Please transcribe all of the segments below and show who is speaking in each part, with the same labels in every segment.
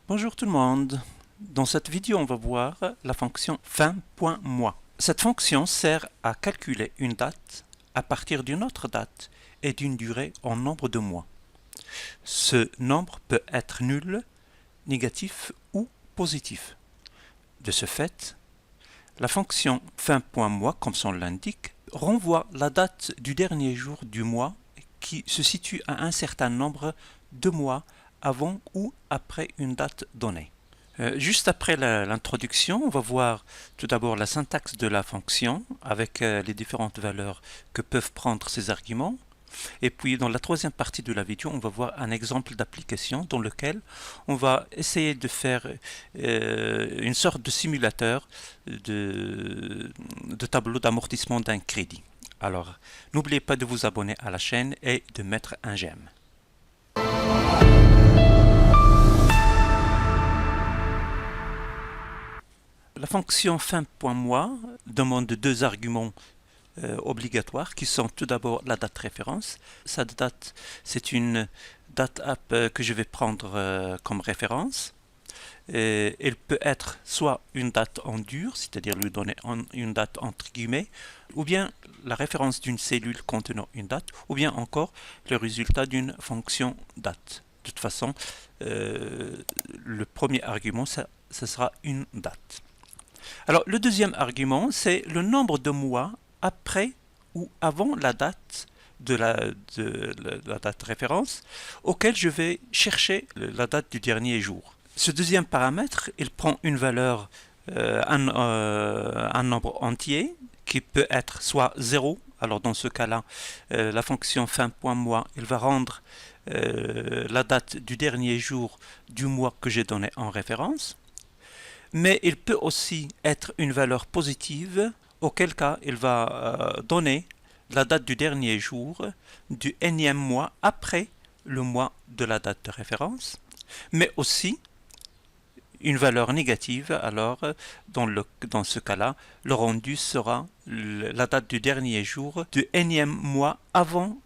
Speaker 1: Bonjour tout le monde. Dans cette vidéo, on va voir la fonction fin.mois. Cette fonction sert à calculer une date à partir d'une autre date et d'une durée en nombre de mois. Ce nombre peut être nul, négatif ou positif. De ce fait, la fonction fin.mois, comme son l'indique, renvoie la date du dernier jour du mois qui se situe à un certain nombre de mois avant ou après une date donnée. Juste après l'introduction, on va voir tout d'abord la syntaxe de la fonction avec les différentes valeurs que peuvent prendre ces arguments. Et puis dans la troisième partie de la vidéo, on va voir un exemple d'application dans lequel on va essayer de faire une sorte de simulateur de tableau d'amortissement d'un crédit. Alors, n'oubliez pas de vous abonner à la chaîne et de mettre un j'aime. La fonction fin.mois demande deux arguments obligatoires qui sont tout d'abord la date référence. Cette date, c'est une date que je vais prendre comme référence. Elle peut être soit une date en dur, c'est-à-dire lui donner une date entre guillemets, ou bien la référence d'une cellule contenant une date, ou bien encore le résultat d'une fonction date. De toute façon, le premier argument, ça sera une date. Alors, le deuxième argument, c'est le nombre de mois après ou avant la date de la date référence auquel je vais chercher la date du dernier jour. Ce deuxième paramètre, il prend une valeur, un nombre entier qui peut être soit 0. Alors dans ce cas-là, la fonction fin.mois, il va rendre la date du dernier jour du mois que j'ai donné en référence. Mais il peut aussi être une valeur positive, auquel cas il va donner la date du dernier jour du nème mois après le mois de la date de référence, mais aussi une valeur négative. Alors dans ce cas-là, le rendu sera la date du dernier jour du nème mois avant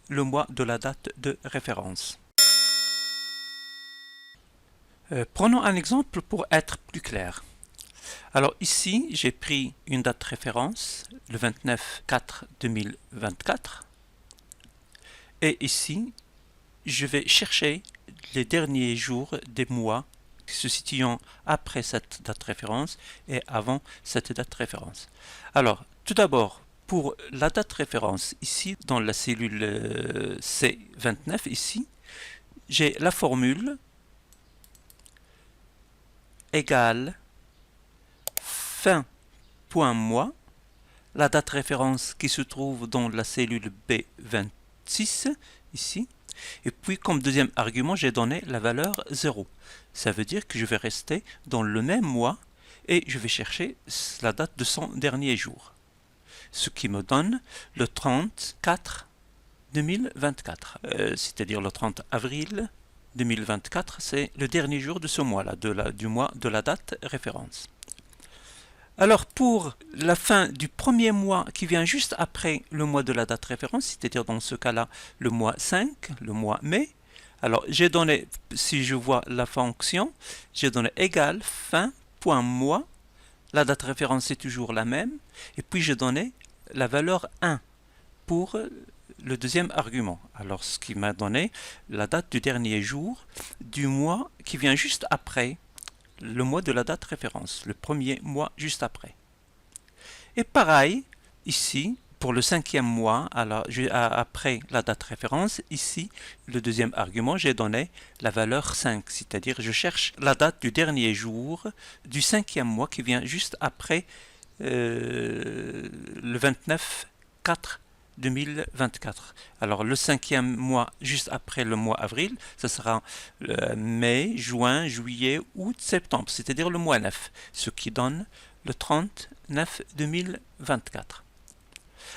Speaker 1: le mois de la date de référence. Prenons un exemple pour être plus clair. Alors ici, j'ai pris une date référence, le 29/4/2024. Et ici, je vais chercher les derniers jours des mois qui se situent après cette date référence et avant cette date référence. Alors, tout d'abord, pour la date référence, ici, dans la cellule C29, ici, j'ai la formule égale fin.mois, la date référence qui se trouve dans la cellule B26, ici, et puis comme deuxième argument, j'ai donné la valeur 0. Ça veut dire que je vais rester dans le même mois et je vais chercher la date de son dernier jour. Ce qui me donne le 30/4/2024, c'est-à-dire le 30 avril 2024, c'est le dernier jour de ce mois-là, du mois de la date référence. Alors pour la fin du premier mois qui vient juste après le mois de la date référence, c'est-à-dire dans ce cas-là le mois 5, le mois mai, alors j'ai donné, si je vois la fonction, j'ai donné égal fin.mois, la date référence est toujours la même, et puis j'ai donné la valeur 1 pour le deuxième argument. Alors ce qui m'a donné la date du dernier jour du mois qui vient juste après le mois de la date référence, le premier mois juste après. Et pareil, ici, pour le cinquième mois, alors après la date référence, ici, le deuxième argument, j'ai donné la valeur 5, c'est-à-dire je cherche la date du dernier jour du cinquième mois qui vient juste après le 29/4/2024. Alors le cinquième mois juste après le mois avril, ce sera mai, juin, juillet, août, septembre, c'est-à-dire le mois 9, ce qui donne le 30/9/2024.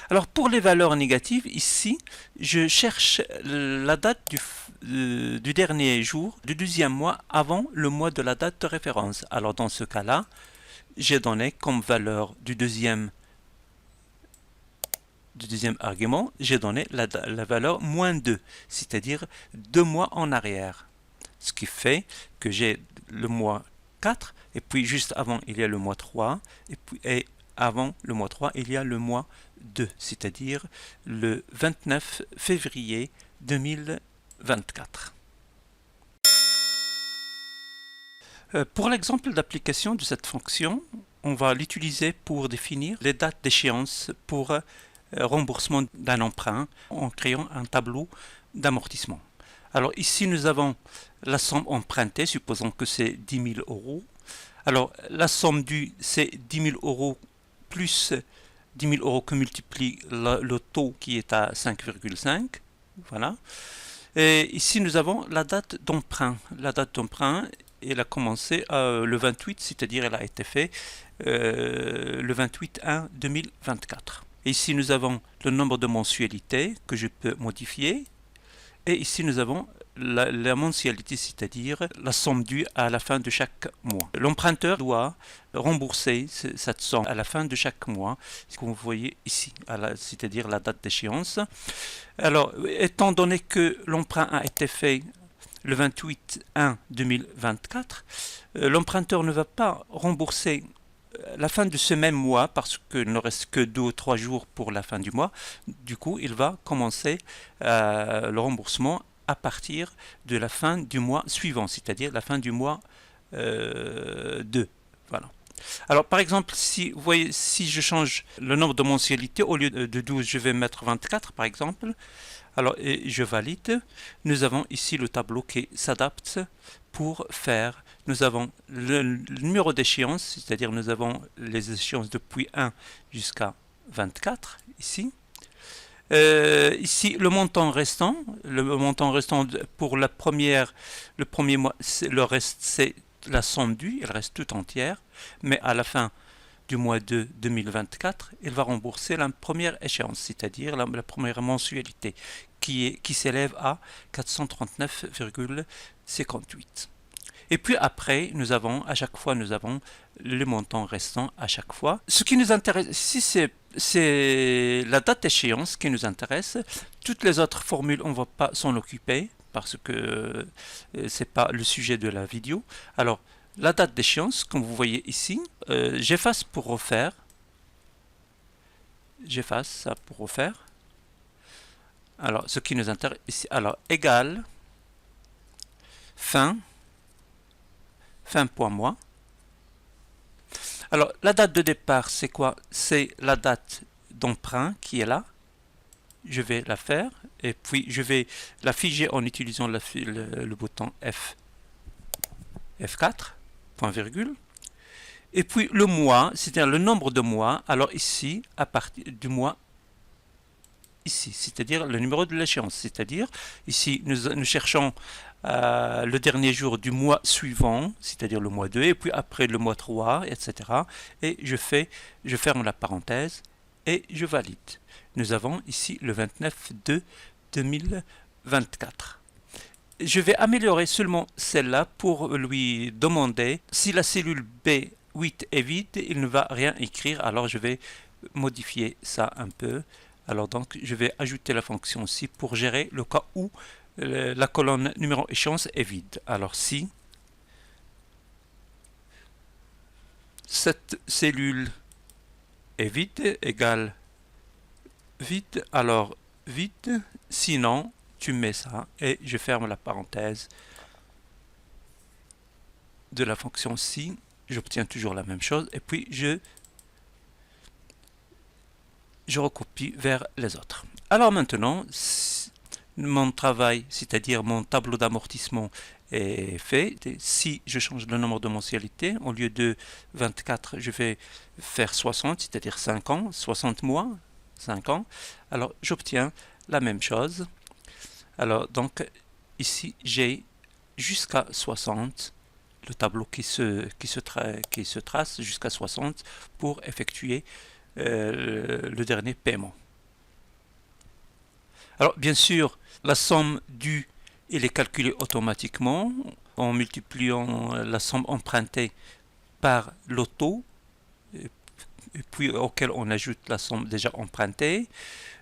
Speaker 1: Alors pour les valeurs négatives, ici, je cherche la date du dernier jour du deuxième mois avant le mois de la date de référence. Alors dans ce cas-là, j'ai donné comme valeur du deuxième argument, j'ai donné la valeur -2, c'est-à-dire 2 mois en arrière. Ce qui fait que j'ai le mois 4, et puis juste avant, il y a le mois 3, et avant le mois 3, il y a le mois 2, c'est-à-dire le 29 février 2024. Pour l'exemple d'application de cette fonction, on va l'utiliser pour définir les dates d'échéance pour remboursement d'un emprunt en créant un tableau d'amortissement. Alors ici, nous avons la somme empruntée, supposons que c'est 10 000 euros. Alors la somme due, c'est 10 000 euros plus 10 000 euros que multiplie le taux qui est à 5,5. Voilà. Et ici, nous avons la date d'emprunt. La date d'emprunt, elle a commencé le 28, c'est-à-dire elle a été faite le 28/1/2024. Et ici, nous avons le nombre de mensualités que je peux modifier. Et ici, nous avons la mensualité, c'est-à-dire la somme due à la fin de chaque mois. L'emprunteur doit rembourser cette somme à la fin de chaque mois, comme vous voyez ici, c'est-à-dire la date d'échéance. Alors, étant donné que l'emprunt a été fait le 28/1/2024, l'emprunteur ne va pas rembourser la fin de ce même mois parce qu'il ne reste que 2 ou 3 jours pour la fin du mois. Du coup, il va commencer le remboursement à partir de la fin du mois suivant, c'est-à-dire la fin du mois 2. Voilà. Alors, par exemple, si vous voyez, si je change le nombre de mensualités, au lieu de 12, je vais mettre 24, par exemple. Alors, et je valide. Nous avons ici le tableau qui s'adapte pour faire. Nous avons le numéro d'échéance, c'est-à-dire nous avons les échéances depuis 1 jusqu'à 24, ici. Ici, le montant restant pour le premier mois, le reste, c'est la somme due, il reste tout entière, mais à la fin du mois de 2024, il va rembourser la première échéance, c'est-à-dire la première mensualité, qui s'élève à 439,58. Et puis après, à chaque fois, nous avons le montant restant à chaque fois. Ce qui nous intéresse ici, c'est la date d'échéance qui nous intéresse. Toutes les autres formules, on ne va pas s'en occuper parce que ce n'est pas le sujet de la vidéo. Alors, la date d'échéance, comme vous voyez ici, j'efface pour refaire. J'efface ça pour refaire. Alors, ce qui nous intéresse ici, alors, égale fin point mois. Alors, la date de départ, c'est quoi? C'est la date d'emprunt qui est là. Je vais la faire et puis je vais la figer en utilisant le bouton F4, point virgule. Et puis le mois, c'est-à-dire le nombre de mois. Alors ici, à partir du mois ici, c'est-à-dire le numéro de l'échéance. C'est-à-dire ici, nous cherchons le dernier jour du mois suivant, c'est-à-dire le mois 2, et puis après le mois 3, etc. Et je ferme la parenthèse et je valide. Nous avons ici le 29/2/2024. Je vais améliorer seulement celle-là pour lui demander si la cellule B8 est vide, il ne va rien écrire, alors je vais modifier ça un peu. Alors donc, je vais ajouter la fonction si pour gérer le cas où la colonne numéro échéance est vide. Alors si cette cellule est vide, égale vide, alors vide, sinon tu mets ça et je ferme la parenthèse de la fonction si, j'obtiens toujours la même chose et puis je recopie vers les autres. Alors maintenant, mon travail, c'est-à-dire mon tableau d'amortissement est fait. Si je change le nombre de mensualités, au lieu de 24, je vais faire 60, c'est-à-dire 5 ans, 60 mois, 5 ans. Alors j'obtiens la même chose. Alors donc ici j'ai jusqu'à 60, le tableau qui se trace jusqu'à 60 pour effectuer le dernier paiement. Alors bien sûr, la somme due, elle est calculée automatiquement en multipliant la somme empruntée par le taux, et puis auquel on ajoute la somme déjà empruntée.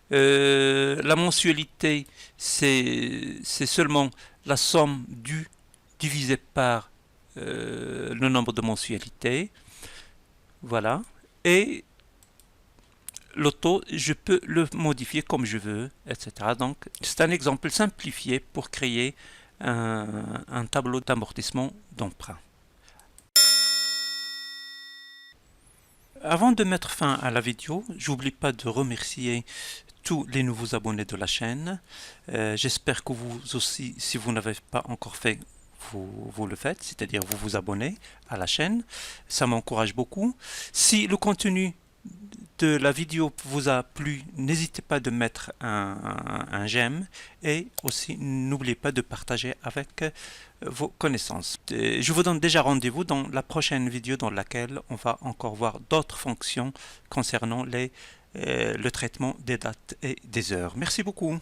Speaker 1: La mensualité, c'est seulement la somme due divisée par le nombre de mensualités. Voilà. Et l'auto, je peux le modifier comme je veux, etc. Donc, c'est un exemple simplifié pour créer un tableau d'amortissement d'emprunt. Avant de mettre fin à la vidéo, j'oublie pas de remercier tous les nouveaux abonnés de la chaîne. J'espère que vous aussi, si vous n'avez pas encore fait, vous le faites, c'est-à-dire vous vous abonnez à la chaîne. Ça m'encourage beaucoup. Si le contenu de la vidéo vous a plu, n'hésitez pas de mettre un j'aime et aussi n'oubliez pas de partager avec vos connaissances. Je vous donne déjà rendez-vous dans la prochaine vidéo dans laquelle on va encore voir d'autres fonctions concernant le traitement des dates et des heures. Merci beaucoup.